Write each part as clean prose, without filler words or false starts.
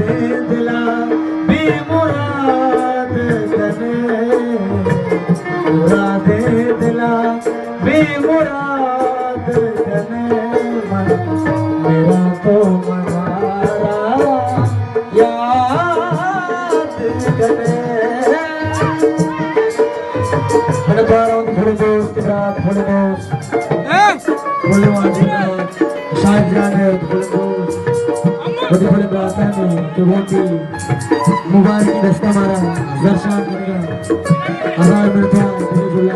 दे दिला बेमुराद तने मुराद दिला बेमुराद तने मेरा तो मनारा याद करे थोड़े दोस्त के साथ थोड़े दोस्त शायद जाने थोड़े दोस्त बड़े बातें नहीं कि वो की मुबारक दस्ता मारा दर्शन करेगा आधार मिलता है जुला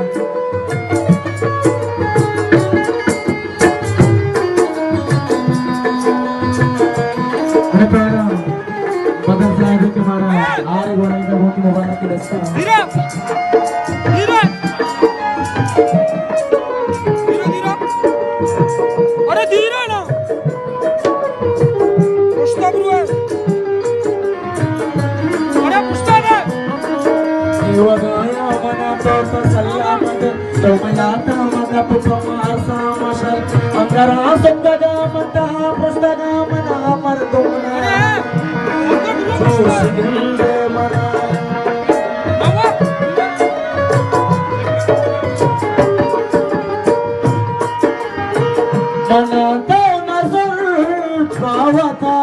अरे प्यारा मदन साहब के मारा आरे गोरा का वो की मुबारक दस्ता धीरे धीरे धीरे धीरे अरे धीरे ना Wagaya mana to sallamat to mayata mana pupamasa mashal angara sukkaga mata pustaga mana marduna susigilde mana mana to nazar khawata